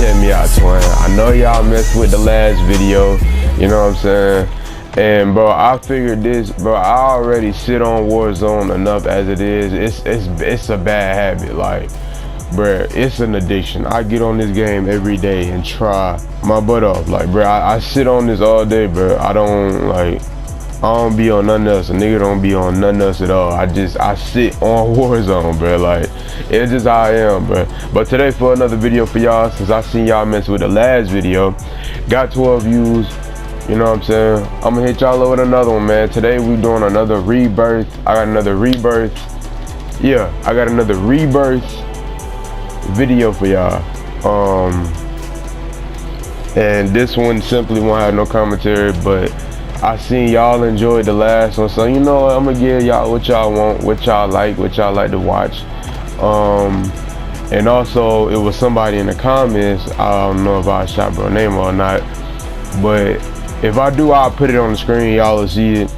check me out, twin. I know y'all messed with the last video, you know what I'm saying? And bro, I figured this, bro, I already sit on Warzone enough as it is. It's a bad habit, like, bro, it's an addiction. I get on this game every day and try my butt off. Like, bro, I sit on this all day, bro. I don't be on nothing else. A nigga don't be on nothing else at all. I sit on Warzone, bro. Like, it's just how I am, bro. But today for another video for y'all, since I seen y'all mess with the last video, got 12 views. You know what I'm saying? I'm gonna hit y'all with another one, man. Today we doing another Rebirth. I got another Rebirth. Yeah, I got another Rebirth video for y'all. And this one simply won't have no commentary, but I seen y'all enjoyed the last one, so you know what, I'm gonna give y'all what y'all want, what y'all like to watch. And also it was somebody in the comments, I don't know if I shot bro name or not, but if I do, I'll put it on the screen, y'all will see it.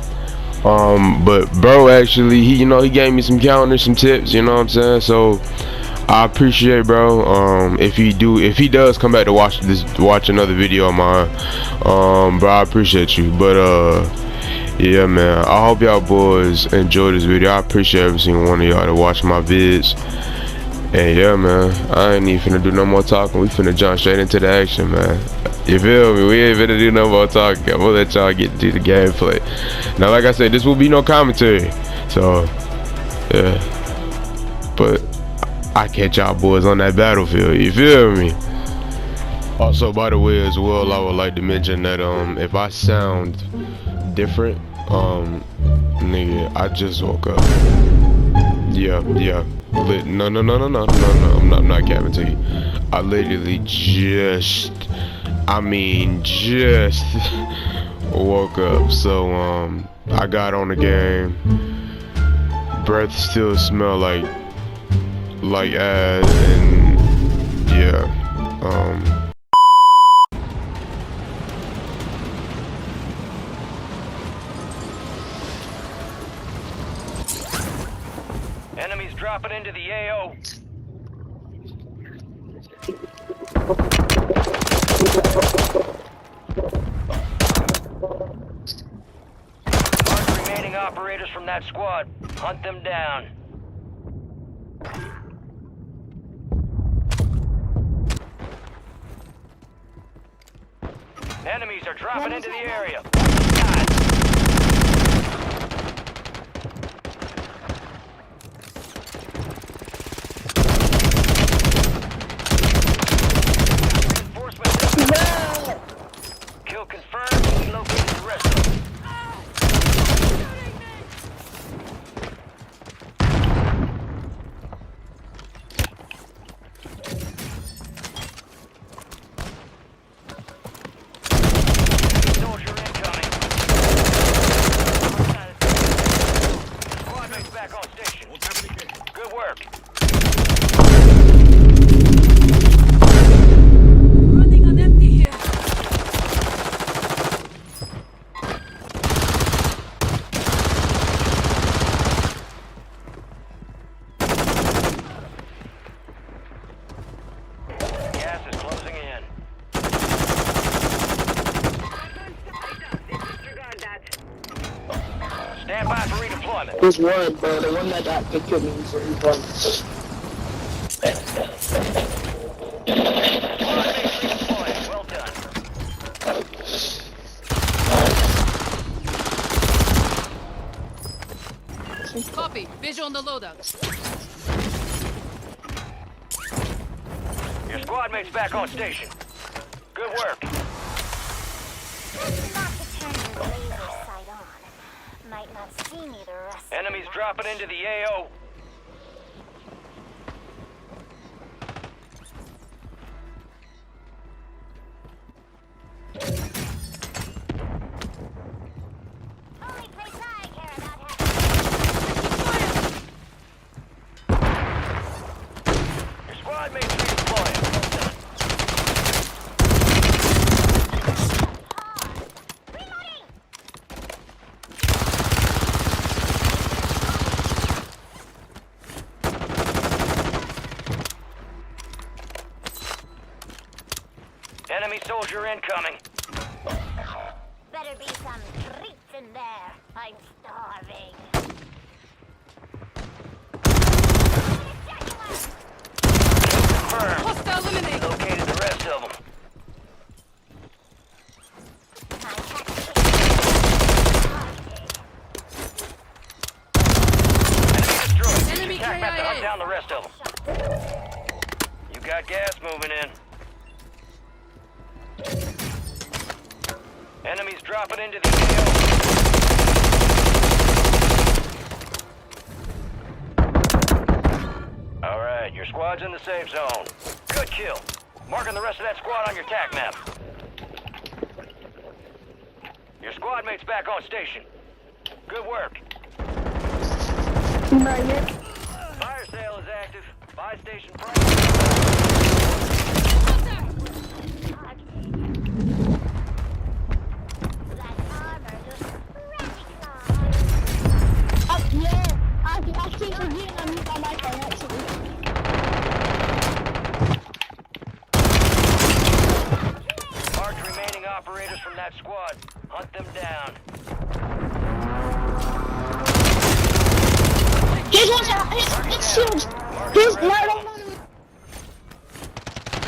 But bro, actually, he gave me some counters, some tips, you know what I'm saying? So I appreciate, bro. If he does come back to watch another video of mine, bro, I appreciate you. But yeah, man, I hope y'all boys enjoy this video. I appreciate every single one of y'all that watch my vids. And yeah, man, I ain't even finna do no more talking. We finna jump straight into the action, man. You feel me? We ain't finna do no more talking. I'm gonna let y'all get to the gameplay. Now, like I said, this will be no commentary. So, yeah. But I catch y'all boys on that battlefield. You feel me? Also, by the way, as well, I would like to mention that if I sound different, nigga, I just woke up. Yeah. No. I'm not capping to you. I literally just woke up. So I got on the game. Breath still smell like ass, and yeah. Enemies dropping into the AO. Mark remaining operators from that squad. Hunt them down. Enemies are dropping into the area. God. Kill confirmed. We located the rest of them. Soldier incoming. Squad mates back on station. Good work. Stand by for redeployment. There's one, bro. The one that got killed me. So he's one. Well done. Copy. Visual on the loadout. Your squad mate's back on station. Good work. Might not see me the rest. Enemies dropping into the AO. Only place I care about Your squad mate's redeploying. Well done. Reloading! Enemy soldier incoming. Better be some treats in there. I'm starving. Confirmed. Hostile eliminated. Located the rest of them. My cat Enemy destroyed. Enemy Attack map to hunt KIA. down the rest of them. You got gas moving in. Enemies dropping into the AO. Alright, your squad's in the safe zone. Good kill. Marking the rest of that squad on your tac map. Your squad mate's back on station. Good work. Not yet. Fire sale is active. Buy station price. that armor looks pretty strong. Yeah, I keep forgetting I mute my mic on actually. Mark remaining operators from that squad. Hunt them down. Here's one shot. It's shield. Here's no.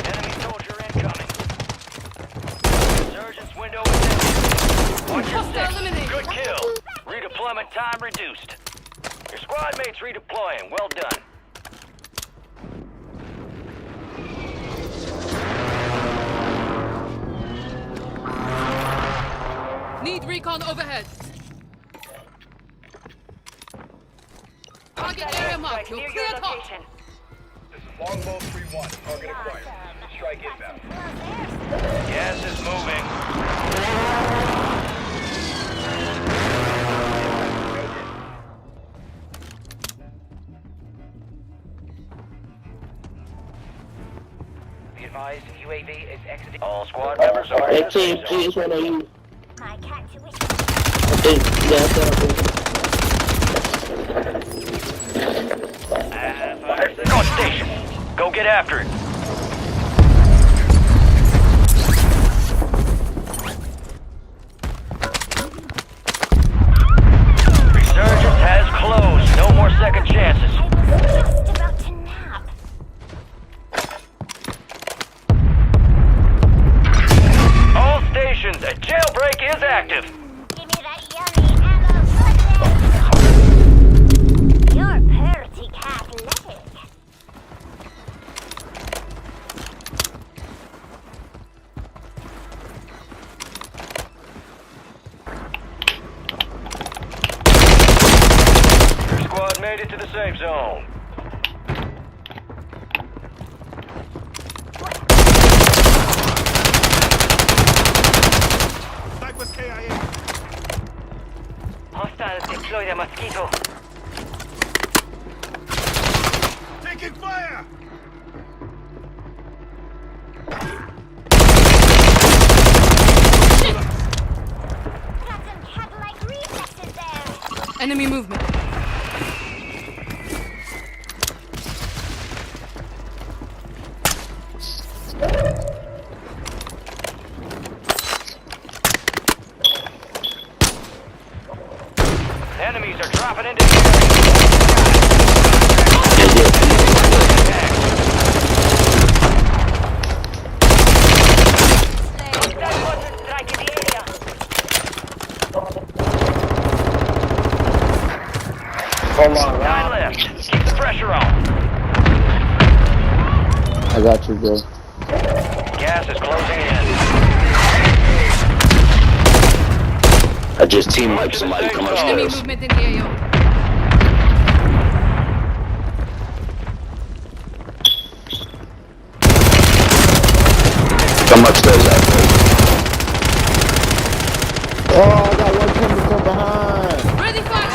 Enemy soldier incoming. Surgeon's window is in. Watch your Hostile six. eliminated. Good kill. Redeployment time reduced. Your squad mates redeploying. Well done. Need recon overhead. Target area marked. You're clear hot. This is Longbow 3-1. Target acquired. Strike inbound. Gas is moving. Be advised, UAV is exiting. All squad members are in the safe zone. It's one of you. My cat tuition. I think that's Fire sale on station. Go get after it. Resurgence has closed. No more second chances. I was just about to nap. All stations, a jailbreak is active. Give me that yummy ammo pudding. You're pretty athletic. Your squad made it to the safe zone. Hostiles deploy the mosquito. Taking fire! Got some cat-like reflexes there. Enemy movement. Enemies are dropping into the Hold on, Nine left. Keep the pressure on. I got you, bro. Gas is closing in. I just team wiped somebody come Enemy upstairs. movement in the AO. Come upstairs after. Oh, I got one coming from behind. Ready fire.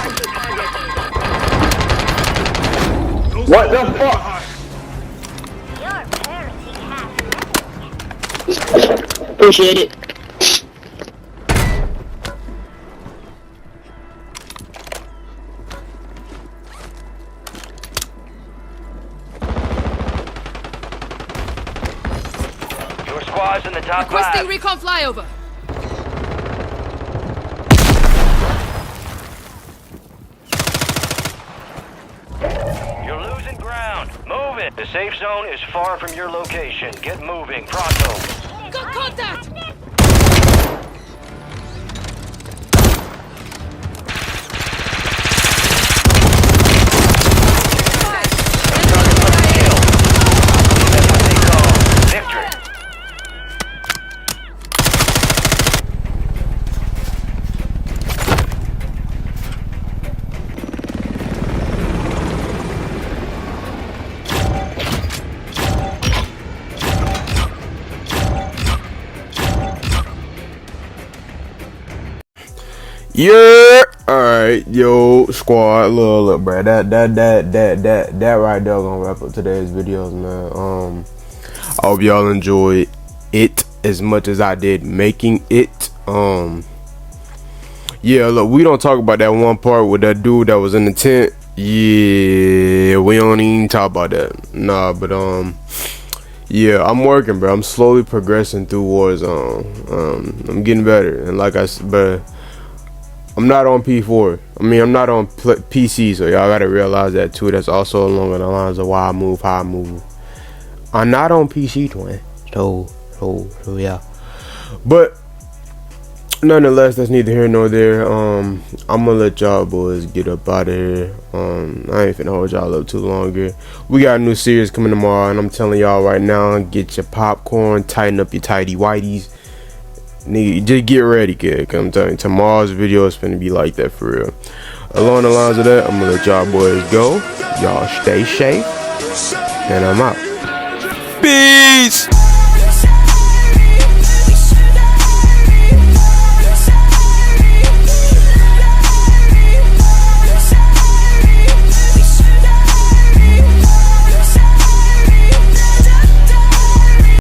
What the fuck? You're pretty athletic. Appreciate it. Your squad squads in the top Requesting 5. recon flyover. You're losing ground. Move it. The safe zone is far from your location. Get moving. Pronto. Got contact. Yeah, alright, yo, squad, look, bro, that right there gonna wrap up today's videos, man. I hope y'all enjoyed it as much as I did making it. Yeah, look, we don't talk about that one part with that dude that was in the tent. Yeah, we don't even talk about that. Nah, but yeah, I'm working, bro. I'm slowly progressing through Warzone. I'm getting better, and like I said, but I'm not on P4. I mean, I'm not on PC, so y'all gotta realize that too. That's also along the lines of why I move, how I move. I'm not on PC, twin. So yeah. But nonetheless, that's neither here nor there. I'm gonna let y'all boys get up out of here. I ain't finna hold y'all up too longer. We got a new series coming tomorrow, and I'm telling y'all right now, get your popcorn, tighten up your tighty whities. Nigga, just get ready, kid. Cause I'm telling you, tomorrow's video is finna be like that for real. Along the lines of that, I'm gonna let y'all boys go. Y'all stay safe, and I'm out. Peace.